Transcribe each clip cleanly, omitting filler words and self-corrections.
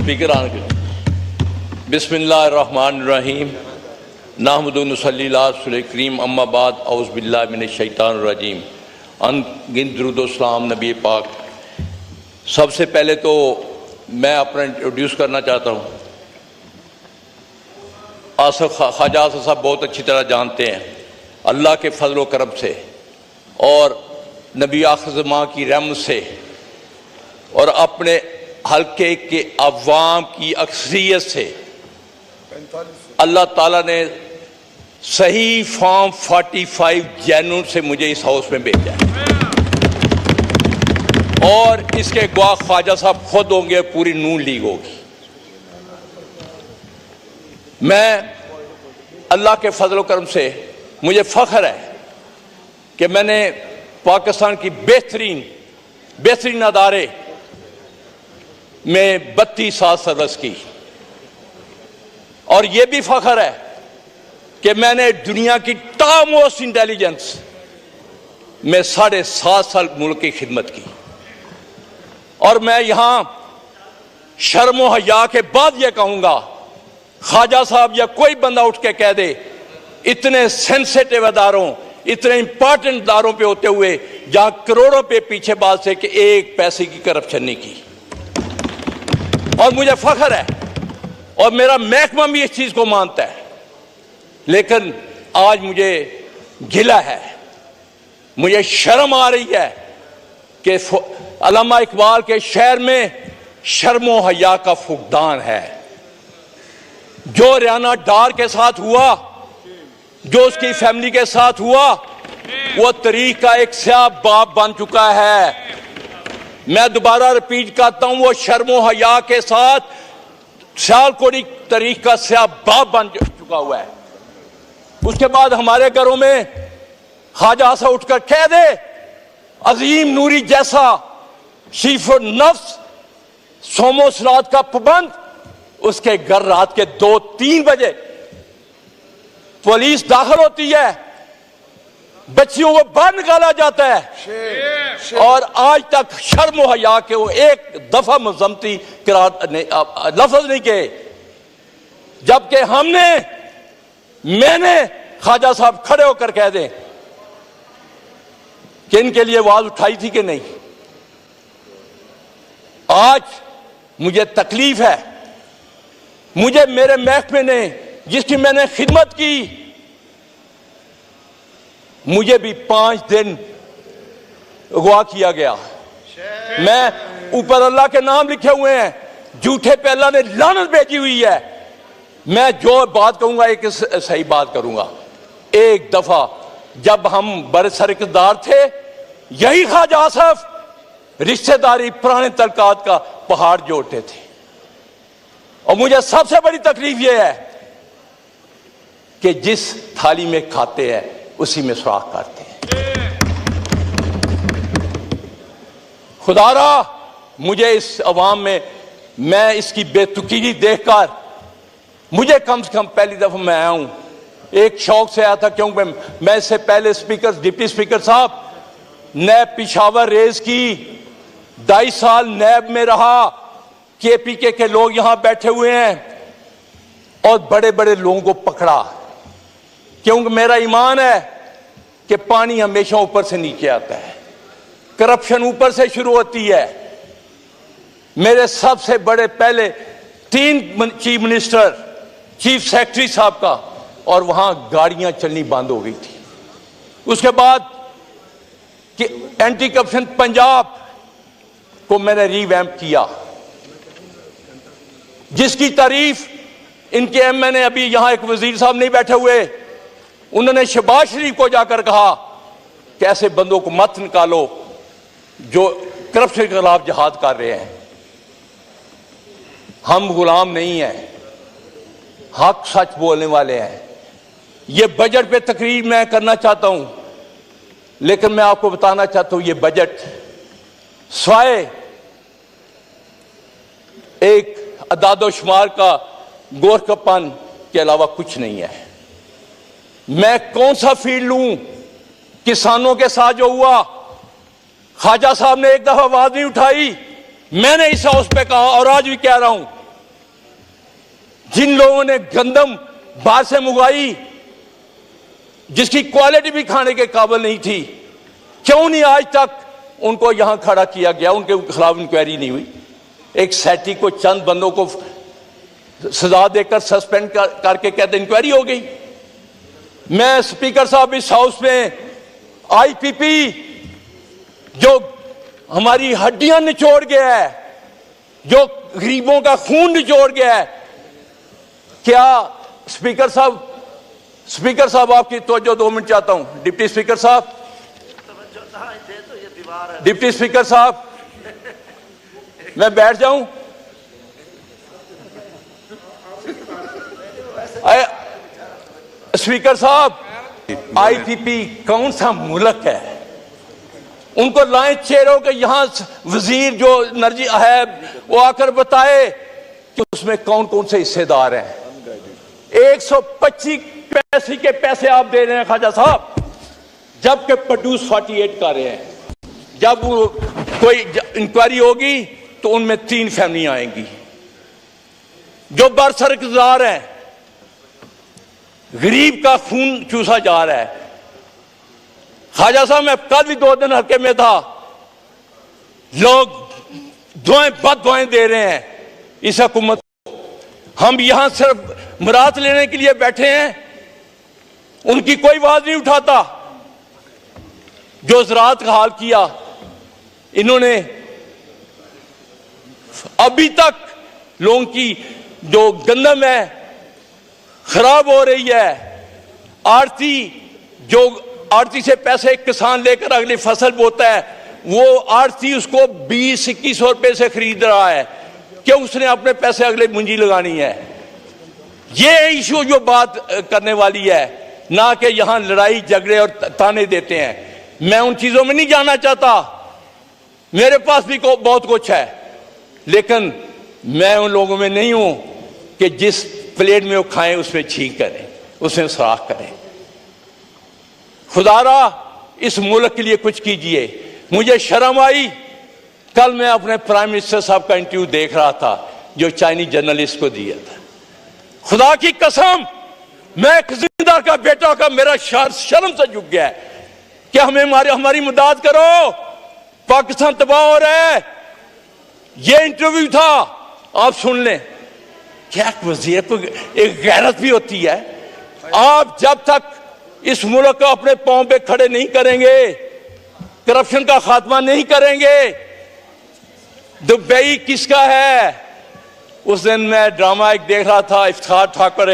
Speaker आन बिस्मिल्लाहिर्रहमानिर्रहीम नहमदु व नुसल्ली अला रसूलिल करीम अम्मा बाद औज़ु बिल्लाहि मिनश शैतानिर रजीम अनगिनत दुरूद व सलाम नबी पाक। सबसे पहले तो मैं अपना इंट्रोड्यूस करना चाहता हूँ। ख्वाजा आसिफ साहब बहुत अच्छी तरह जानते हैं अल्लाह के फजल व करम से और नबी आखिर ज़मां की रहमत से और अपने हल्के के अवाम की अक्सरियत से अल्लाह ताला ने सही फॉर्म 45 जनवरी से मुझे इस हाउस में भेजा है और इसके गवाह ख्वाजा साहब खुद होंगे, पूरी नून लीग होगी। मैं अल्लाह के फजल व करम से मुझे फ़ख्र है कि मैंने पाकिस्तान की बेहतरीन अदारे में 32 साल सर्विस की और यह भी फ़ख्र है कि मैंने दुनिया की टॉप मोस्ट इंटेलिजेंस में 7.5 साल मुल्क की खिदमत की। और मैं यहां शर्म व हया के बाद यह कहूंगा, ख्वाजा साहब या कोई बंदा उठ के कह दे इतने सेंसिटिव अदारों, इतने इंपॉर्टेंट अदारों पे होते हुए जहां करोड़ों पे पीछे बात से कि एक पैसे की करप्शन नहीं की। और मुझे फख्र है और मेरा महकमा भी इस चीज को मानता है, लेकिन आज मुझे गिला है, मुझे शर्म आ रही है कि अल्लामा इकबाल के शहर में शर्म व हया का फुकदान है। जो रियाना डार के साथ हुआ, जो उसकी फैमिली के साथ हुआ, वो तारीख का एक स्याह बाब बन चुका है। मैं दोबारा रिपीट करता हूं, वो शर्म व हया के साथ सियालकोटी तारीख का स्याह बाब बन चुका हुआ है। उसके बाद हमारे घरों में ख्वाजा से उठकर कह दे अजीम नूरी जैसा शीफो नफ्स सोमो सलात का पाबंद, उसके घर रात के 2-3 बजे पुलिस दाखिल होती है, बच्चियों को बाहर निकाला जाता है और आज तक शर्म व हया के वो एक दफा मजम्मती लफ्ज नहीं कहे, जबकि मैंने ख्वाजा साहब खड़े होकर कह दें कि इनके लिए आवाज उठाई थी कि नहीं। आज मुझे तकलीफ है, मुझे मेरे महकमे ने जिसकी मैंने खिदमत की, मुझे भी 5 दिन अगवा किया गया। मैं ऊपर अल्लाह के नाम लिखे हुए हैं, झूठे पे अल्लाह ने लानत भेजी हुई है। मैं जो बात कहूंगा एक सही बात करूंगा। एक दफा जब हम बरसरकदार थे, यही ख्वाजा आसिफ रिश्तेदारी पुराने तलकात का पहाड़ जोड़ते थे। और मुझे सबसे बड़ी तकलीफ यह है कि जिस थाली में खाते हैं उसी में सुराख करते हैं। खुदारा मुझे इस अवाम में मैं इसकी बेतुकीनी देखकर, मुझे कम से कम पहली दफा मैं आया हूं, एक शौक से आया था, क्योंकि मैं इससे पहले स्पीकर, डिप्टी स्पीकर साहब, नैब पिशावर रेज की, 2.5 साल नैब में रहा, केपीके के लोग यहां बैठे हुए हैं और बड़े बड़े लोगों को पकड़ा, क्योंकि मेरा ईमान है कि पानी हमेशा ऊपर से नीचे आता है, करप्शन ऊपर से शुरू होती है। मेरे सबसे बड़े पहले 3 चीफ मिनिस्टर, चीफ सेक्रेटरी साहब का, और वहां गाड़ियां चलनी बंद हो गई थी। उसके बाद कि एंटी करप्शन पंजाब को मैंने रीवैम्प किया, जिसकी तारीफ इनके एमएनए, अभी यहां एक वजीर साहब नहीं बैठे हुए, उन्होंने शहबाज शरीफ को जाकर कहा कि ऐसे बंदों को मत निकालो जो करप्शन के खिलाफ जिहाद कर रहे हैं। हम गुलाम नहीं हैं, हक सच बोलने वाले हैं। ये बजट पे तकरीर मैं करना चाहता हूं, लेकिन मैं आपको बताना चाहता हूं ये बजट स्वाय एक अदादोशुमार का गोरखपन के अलावा कुछ नहीं है। मैं कौन सा फील्ड लूं? किसानों के साथ जो हुआ, ख्वाजा साहब ने एक दफा आवाज नहीं उठाई, मैंने इस हाउस पे कहा और आज भी कह रहा हूं, जिन लोगों ने गंदम बाहर से मंगवाई जिसकी क्वालिटी भी खाने के काबिल नहीं थी, क्यों नहीं आज तक उनको यहां खड़ा किया गया, उनके खिलाफ इंक्वायरी नहीं हुई। एक सैटी को, चंद बंदों को सजा देकर सस्पेंड करके कहते इंक्वायरी हो गई। मैं स्पीकर साहब इस हाउस में आईपीपी जो हमारी हड्डियां निचोड़ गया है, जो गरीबों का खून निचोड़ गया है, क्या स्पीकर साहब आपकी तवज्जो 2 मिनट चाहता हूं। डिप्टी स्पीकर साहब, डिप्टी स्पीकर साहब, मैं बैठ जाऊं? स्पीकर साहब, आईपीपी कौन सा मुल्क है? उनको लाएं चेहरों के, यहां वजीर जो एनर्जी है वो आकर बताए कि उसमें कौन कौन से हिस्सेदार हैं। 125 पैसे के पैसे आप दे रहे हैं ख्वाजा साहब, जबकि प्रोड्यूस 48 कर रहे हैं। जब कोई इंक्वायरी होगी तो उनमें 3 फैमिलियां आएंगी जो बरसरकदार हैं। गरीब का खून चूसा जा रहा है। ख्वाजा साहब, मैं कल भी 2 दिन हल्के में था, लोग दुआएं बद दुआएं दे रहे हैं इस हुकूमत को। हम यहां सिर्फ मुराद लेने के लिए बैठे हैं, उनकी कोई आवाज नहीं उठाता। जो ज़राअत का हाल किया इन्होंने, अभी तक लोगों की जो गंदम है खराब हो रही है। आड़ती से पैसे किसान लेकर अगली फसल बोता है, वो आड़ती उसको 20-21 रुपए से खरीद रहा है, क्यों? उसने अपने पैसे अगले मुंजी लगानी है। ये इशू जो बात करने वाली है, ना कि यहां लड़ाई झगड़े और ताने देते हैं। मैं उन चीजों में नहीं जाना चाहता, मेरे पास भी बहुत कुछ है, लेकिन मैं उन लोगों में नहीं हूं कि जिस प्लेट में वो खाएं उसमें छींक करें, उसमें सुराख करें। खुदारा इस मुल्क के लिए कुछ कीजिए। मुझे शर्म आई, कल मैं अपने प्राइम मिनिस्टर साहब का इंटरव्यू देख रहा था जो चाइनीज जर्नलिस्ट को दिया था। खुदा की कसम, मैं एक जिंदा का बेटा का मेरा शर्म से झुक गया है कि हमारी मदद करो, पाकिस्तान तबाह हो रहा है। ये इंटरव्यू था, आप सुन लें। क्या वजीर को एक गैरत भी होती है? आप जब तक इस मुल्क को अपने पांव पे खड़े नहीं करेंगे, करप्शन का खात्मा नहीं करेंगे, दुबई किसका है? उस दिन मैं ड्रामा एक देख रहा था, इफ्तिखार ठाकुर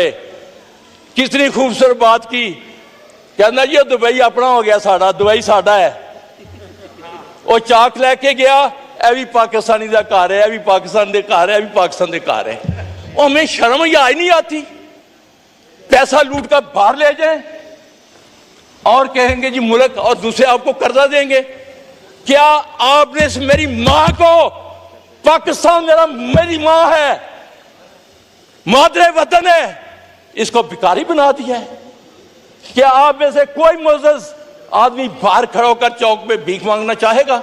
कितनी खूबसूरत बात की, कहना ये दुबई अपना हो गया, साड़ा दुबई साड़ा है। वो चाक लेके गया, यह भी पाकिस्तानी का घर है, यह भी पाकिस्तान के घर है, यह भी पाकिस्तान के घर है। और हमें शर्म ही नहीं आती? पैसा लूट कर बाहर ले जाए और कहेंगे जी मुल्क, और दूसरे आपको कर्जा देंगे। क्या आपने मेरी मां को, पाकिस्तान मेरी मां है, मादरे वतन है, इसको भिखारी बना दिया है? क्या आप में से कोई मुअज़्ज़ज़ आदमी बाहर खड़ा होकर चौक पे भीख मांगना चाहेगा?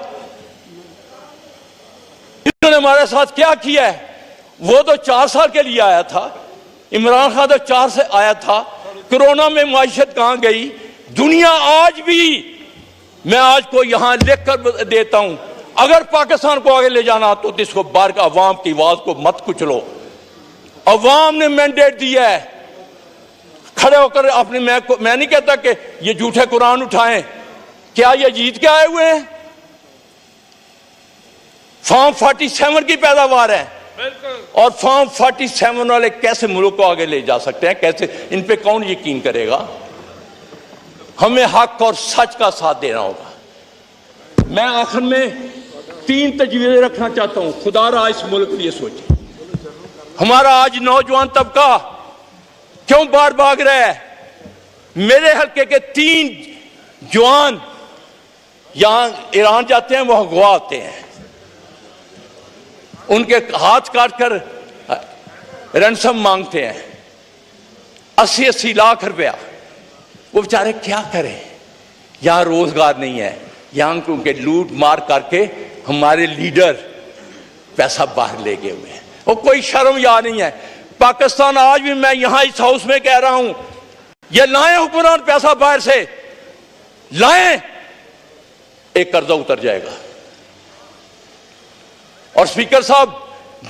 इन्होंने हमारे साथ क्या किया है? वो तो 4 साल के लिए आया था, इमरान खान तो 4 से आया था। कोरोना में माशियत कहां गई? दुनिया आज भी, मैं आज को यहां लिख कर देता हूं, अगर पाकिस्तान को आगे ले जाना तो इसको बाहर का अवाम की आवाज को मत कुचलो। अवाम ने मैंडेट दिया है, खड़े होकर अपने, मैं नहीं कहता कि ये झूठे कुरान उठाएं, क्या ये जीत के आए हुए हैं? फॉर्म 47 की पैदावार है, और फॉर्म 47 वाले कैसे मुल्क को आगे ले जा सकते हैं? कैसे? इन पे कौन यकीन करेगा? हमें हक और सच का साथ देना होगा। मैं आखिर में 3 तजवीज़ें रखना चाहता हूं। खुदारा इस मुल्क के लिए सोचे। हमारा आज नौजवान तबका क्यों बाहर भाग रहा है? मेरे हल्के के 3 जवान यहां ईरान जाते हैं, वो अगवा होते हैं, उनके हाथ काटकर रैंसम मांगते हैं 80-80 लाख रुपया। वो बेचारे क्या करें? यहां रोजगार नहीं है, यहां उनके लूट मार करके हमारे लीडर पैसा बाहर ले गए हुए हैं। वो कोई शर्म या नहीं है। पाकिस्तान आज भी, मैं यहां इस हाउस में कह रहा हूं, ये लाएं हुक्मरान पैसा बाहर से लाएं, एक कर्जा उतर जाएगा। और स्पीकर साहब,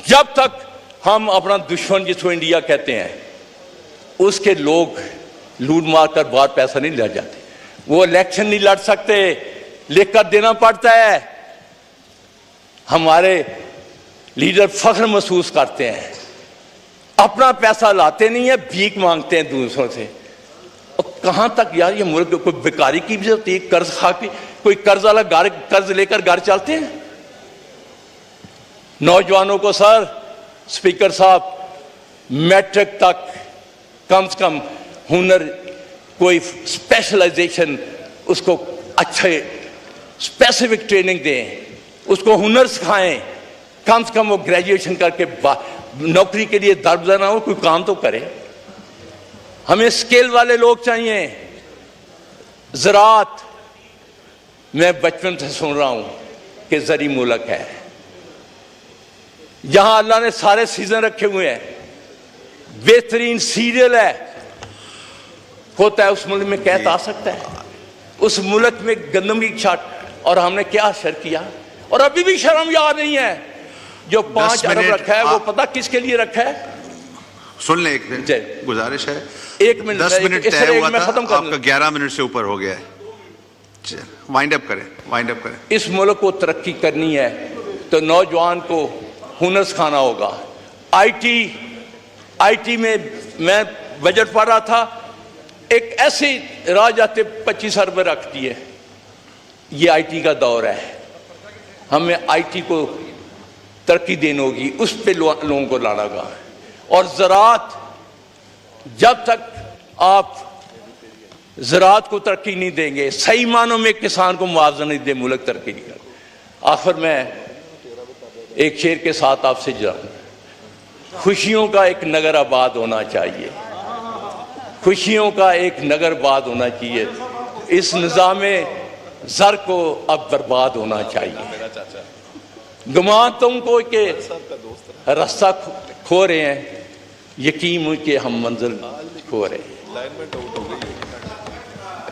जब तक हम अपना दुश्मन जिसको इंडिया कहते हैं उसके लोग लूट मार कर बाहर पैसा नहीं ले जाते, वो इलेक्शन नहीं लड़ सकते, लिख कर देना पड़ता है। हमारे लीडर फख्र महसूस करते हैं, अपना पैसा लाते नहीं है, भीख मांगते हैं दूसरों से। और कहां तक यार ये मुल्क, कोई बेकारी की भी होती है, कर्ज खा के कोई कर्ज वाला कर्ज लेकर घर चलते हैं। नौजवानों को सर, स्पीकर साहब, मैट्रिक तक कम से कम हुनर, कोई स्पेशलाइजेशन, उसको अच्छे स्पेसिफिक ट्रेनिंग दें, उसको हुनर सिखाएं, कम से कम वो ग्रेजुएशन करके नौकरी के लिए दरबदर ना हो, कोई काम तो करे। हमें स्किल वाले लोग चाहिए। ज़राअत, मैं बचपन से सुन रहा हूं कि ज़री मुल्क है, जहां अल्लाह ने सारे सीजन रखे हुए हैं, बेहतरीन सीरियल है, होता है उस मुल्क में कहता आ सकता है, उस मुल्क में गंदम की छाट, और हमने क्या शर किया, और अभी भी शर्म याद नहीं है। जो 5 अरब रखा है वो पता किसके लिए रखा है? सुन ले, एक मिनट गुजारिश है, 1 मिनट, 10 मिनट तय हुआ था, आपका 11 मिनट से ऊपर हो गया है। वाइंड अप करें। इस मुल्क को तरक्की करनी है तो नौजवान को हुनर सिखाना होगा। आईटी में मैं बजट पढ़ रहा था, एक ऐसी राह जाते 25 अरब रखती है। ये आईटी का दौर है, हमें आईटी को तरक्की देनी होगी, उस पे लोगों को लाना होगा। और ज़राअत, जब तक आप ज़राअत को तरक्की नहीं देंगे, सही मानों में किसान को मुआवजा नहीं दे, मुल्क तरक्की नहीं कर। आखिर में एक शेर के साथ आपसे जाऊं, खुशियों का एक नगर आबाद होना चाहिए, खुशियों का एक नगर आबाद होना चाहिए, इस निज़ामे ज़र को अब बर्बाद होना चाहिए। गुमान तुमको के रास्ता खो रहे हैं, यकीन मुझे हम मंजिल खो रहे हैं।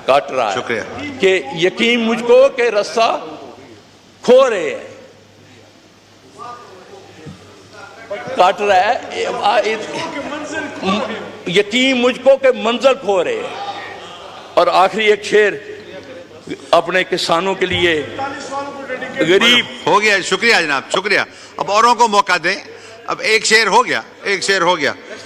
काट रहा है, शुक्रिया, कि यकीन मुझको के रास्ता खो रहे हैं, काट रहा है, यकीन मुझको के मंजिल खो रहे हैं। और आखिरी एक शेर अपने किसानों के लिए, गरीब हो गया। शुक्रिया जनाब, शुक्रिया। अब औरों को मौका दें। अब एक शेर हो गया।